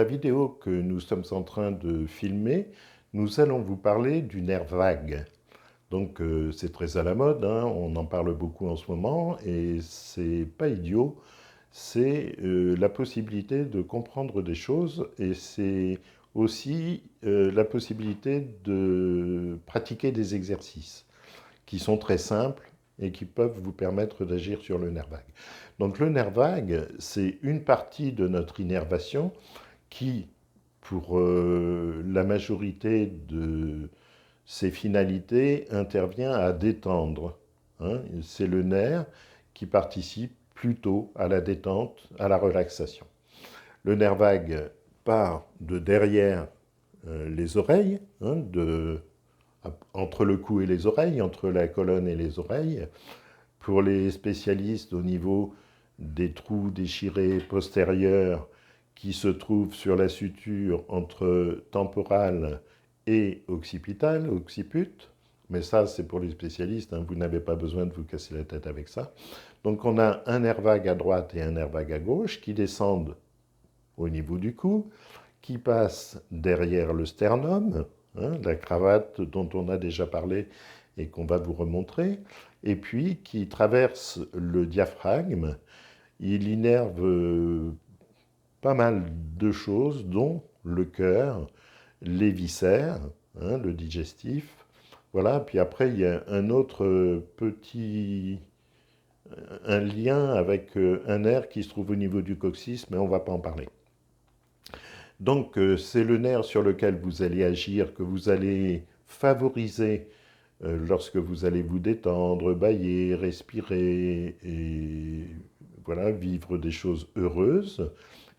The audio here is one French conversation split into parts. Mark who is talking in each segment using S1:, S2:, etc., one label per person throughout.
S1: la vidéo que nous sommes en train de filmer, nous allons vous parler du nerf vague. Donc c'est très à la mode, hein, on en parle beaucoup en ce moment et c'est pas idiot. C'est la possibilité de comprendre des choses et c'est aussi la possibilité de pratiquer des exercices qui sont très simples et qui peuvent vous permettre d'agir sur le nerf vague. Donc le nerf vague, c'est une partie de notre innervation qui, pour la majorité de ses finalités, intervient à détendre. Hein. C'est le nerf qui participe plutôt à la détente, à la relaxation. Le nerf vague part de derrière les oreilles, hein, entre le cou et les oreilles, entre la colonne et les oreilles. Pour les spécialistes au niveau des trous déchirés postérieurs qui se trouvent sur la suture entre temporale et occipitale, occiput. Mais ça, c'est pour les spécialistes, hein, vous n'avez pas besoin de vous casser la tête avec ça. Donc on a un nerf vague à droite et un nerf vague à gauche qui descendent au niveau du cou, qui passent derrière le sternum, hein, la cravate dont on a déjà parlé et qu'on va vous remontrer, et puis qui traverse le diaphragme. Il innerve pas mal de choses, dont le cœur, les viscères, hein, le digestif. Voilà, puis après, il y a un autre un lien avec un nerf qui se trouve au niveau du coccyx, mais on ne va pas en parler. Donc, c'est le nerf sur lequel vous allez agir, que vous allez favoriser lorsque vous allez vous détendre, bâiller, respirer et voilà, vivre des choses heureuses.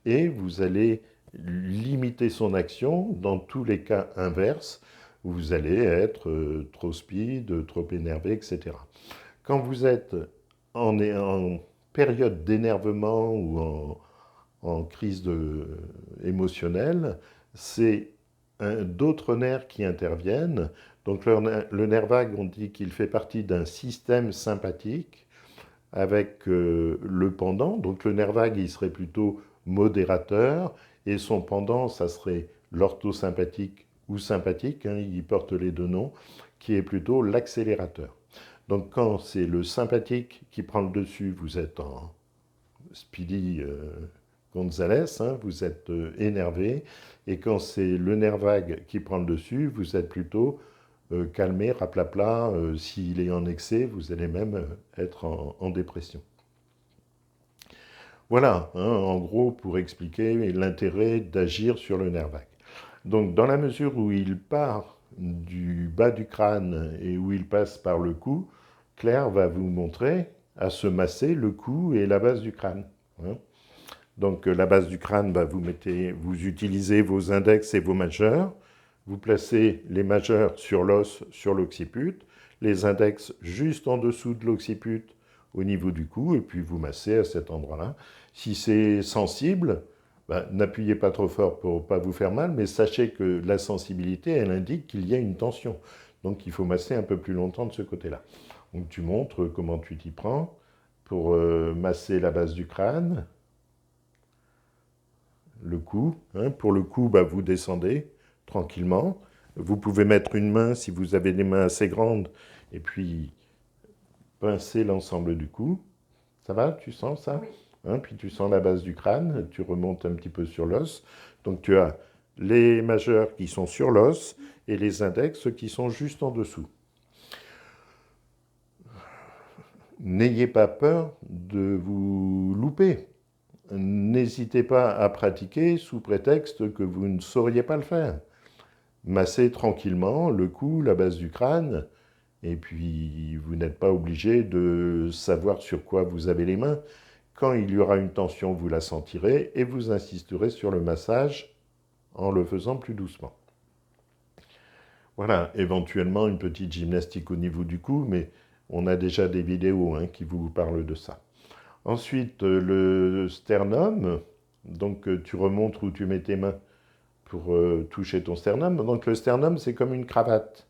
S1: Et vous allez limiter son action dans tous les cas inverses où vous allez être trop speed, trop énervé, etc. Quand vous êtes en période d'énervement ou en crise émotionnelle, c'est d'autres nerfs qui interviennent. Donc le nerf vague, on dit qu'il fait partie d'un système sympathique avec le pendant. Donc le nerf vague, il serait plutôt modérateur, et son pendant, ça serait l'orthosympathique ou sympathique, hein, il porte les deux noms, qui est plutôt l'accélérateur. Donc quand c'est le sympathique qui prend le dessus, vous êtes en Speedy Gonzales, hein, vous êtes énervé, et quand c'est le nerf vague qui prend le dessus, vous êtes plutôt calmé, raplapla. S'il est en excès, vous allez même être en dépression. Voilà, hein, en gros, pour expliquer l'intérêt d'agir sur le nerf vague. Donc, dans la mesure où il part du bas du crâne et où il passe par le cou, Claire va vous montrer à se masser le cou et la base du crâne. Hein. Donc, la base du crâne, bah, vous utilisez vos index et vos majeurs. Vous placez les majeurs sur l'os, sur l'occiput, les index juste en dessous de l'occiput au niveau du cou, et puis vous massez à cet endroit-là. Si c'est sensible, ben, n'appuyez pas trop fort pour ne pas vous faire mal, mais sachez que la sensibilité, elle indique qu'il y a une tension. Donc il faut masser un peu plus longtemps de ce côté-là. Donc tu montres comment tu t'y prends pour masser la base du crâne, le cou. Hein. Pour le cou, bah, vous descendez tranquillement. Vous pouvez mettre une main si vous avez des mains assez grandes et puis pincer l'ensemble du cou. Ça va? Tu sens ça?
S2: Oui.
S1: Hein, puis tu sens la base du crâne, tu remontes un petit peu sur l'os. Donc tu as les majeurs qui sont sur l'os et les index qui sont juste en dessous. N'ayez pas peur de vous louper. N'hésitez pas à pratiquer sous prétexte que vous ne sauriez pas le faire. Massez tranquillement le cou, la base du crâne, et puis vous n'êtes pas obligé de savoir sur quoi vous avez les mains. Quand il y aura une tension, vous la sentirez et vous insisterez sur le massage en le faisant plus doucement. Voilà, éventuellement une petite gymnastique au niveau du cou, mais on a déjà des vidéos hein, qui vous parlent de ça. Ensuite, le sternum, donc tu remontres où tu mets tes mains pour toucher ton sternum. Donc le sternum, c'est comme une cravate.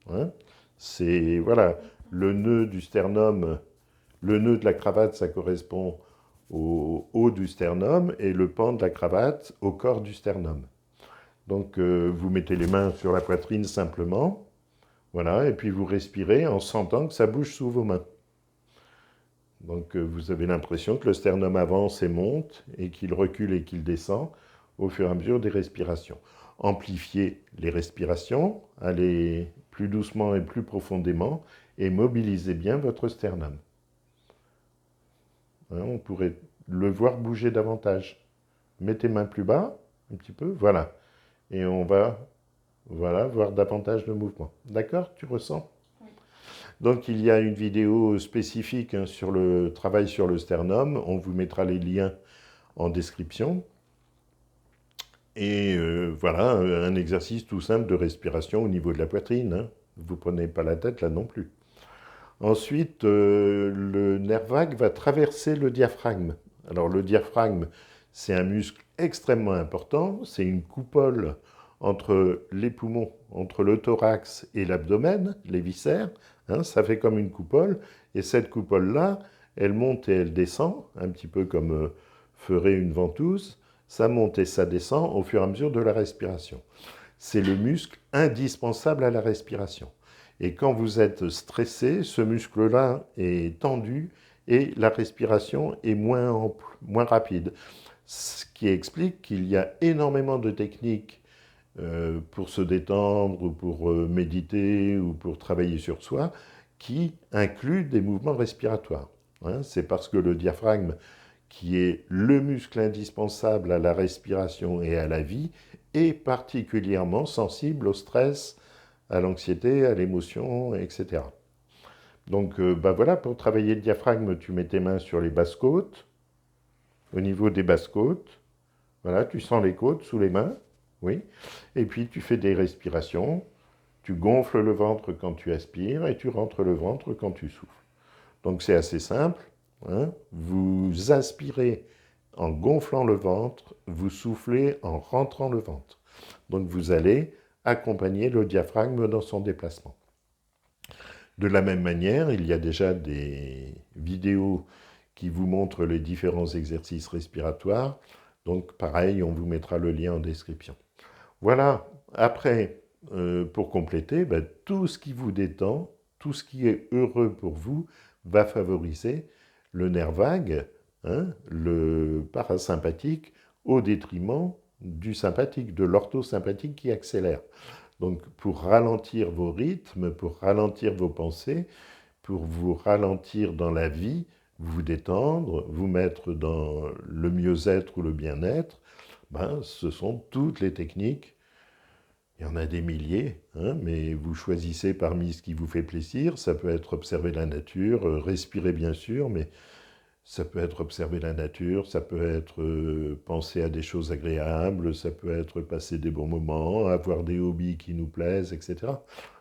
S1: Hein. C'est, voilà, le nœud du sternum, le nœud de la cravate, ça correspond au haut du sternum et le pan de la cravate au corps du sternum. Donc vous mettez les mains sur la poitrine simplement, voilà, et puis vous respirez en sentant que ça bouge sous vos mains. Donc vous avez l'impression que le sternum avance et monte, et qu'il recule et qu'il descend au fur et à mesure des respirations. Amplifiez les respirations, allez plus doucement et plus profondément, et mobilisez bien votre sternum. Hein, on pourrait le voir bouger davantage. Mettez main plus bas, un petit peu, voilà. Et on va, voilà, voir davantage de mouvement. D'accord, tu ressens?
S2: Oui.
S1: Donc il y a une vidéo spécifique sur le travail sur le sternum. On vous mettra les liens en description. Et voilà, un exercice tout simple de respiration au niveau de la poitrine. Hein. Vous ne prenez pas la tête là non plus. Ensuite, le nerf vague va traverser le diaphragme. Alors le diaphragme, c'est un muscle extrêmement important. C'est une coupole entre les poumons, entre le thorax et l'abdomen, les viscères. Hein, ça fait comme une coupole. Et cette coupole-là, elle monte et elle descend, un petit peu comme ferait une ventouse. Ça monte et ça descend au fur et à mesure de la respiration. C'est le muscle indispensable à la respiration. Et quand vous êtes stressé, ce muscle-là est tendu et la respiration est moins ample, moins rapide. Ce qui explique qu'il y a énormément de techniques pour se détendre ou pour méditer ou pour travailler sur soi qui incluent des mouvements respiratoires. Hein, c'est parce que le diaphragme, qui est le muscle indispensable à la respiration et à la vie, est particulièrement sensible au stress, à l'anxiété, à l'émotion, etc. Donc voilà, pour travailler le diaphragme, tu mets tes mains sur les basses côtes, au niveau des basses côtes. Voilà, tu sens les côtes sous les mains, oui. Et puis tu fais des respirations, tu gonfles le ventre quand tu aspires et tu rentres le ventre quand tu souffles. Donc c'est assez simple. Hein. Vous aspirez en gonflant le ventre, vous soufflez en rentrant le ventre. Donc vous allez accompagner le diaphragme dans son déplacement. De la même manière, il y a déjà des vidéos qui vous montrent les différents exercices respiratoires. Donc pareil, on vous mettra le lien en description. Voilà, après, pour compléter, tout ce qui vous détend, tout ce qui est heureux pour vous, va favoriser le nerf vague, hein, le parasympathique, au détriment du sympathique, de l'orthosympathique qui accélère. Donc pour ralentir vos rythmes, pour ralentir vos pensées, pour vous ralentir dans la vie, vous détendre, vous mettre dans le mieux-être ou le bien-être, ce sont toutes les techniques. Il y en a des milliers, hein, mais vous choisissez parmi ce qui vous fait plaisir. Ça peut être observer la nature, respirer bien sûr, mais ça peut être observer la nature, ça peut être penser à des choses agréables, ça peut être passer des bons moments, avoir des hobbies qui nous plaisent, etc.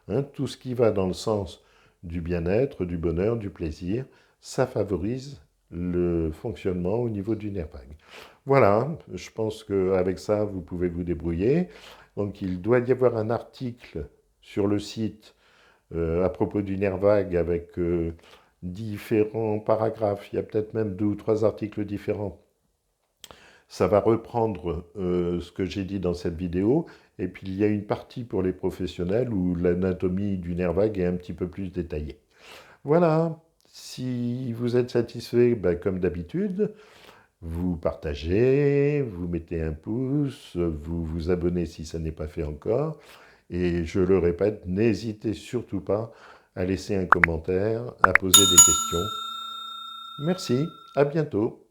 S1: Hein, tout ce qui va dans le sens du bien-être, du bonheur, du plaisir, ça favorise le fonctionnement au niveau du nerf vague. Voilà, je pense qu'avec ça, vous pouvez vous débrouiller. Donc il doit y avoir un article sur le site à propos du nerf vague avec différents paragraphes. Il y a peut-être même 2 ou 3 articles différents. Ça va reprendre ce que j'ai dit dans cette vidéo. Et puis il y a une partie pour les professionnels où l'anatomie du nerf vague est un petit peu plus détaillée. Voilà, si vous êtes satisfait, comme d'habitude, vous partagez, vous mettez un pouce, vous vous abonnez si ça n'est pas fait encore. Et je le répète, n'hésitez surtout pas à laisser un commentaire, à poser des questions. Merci, à bientôt.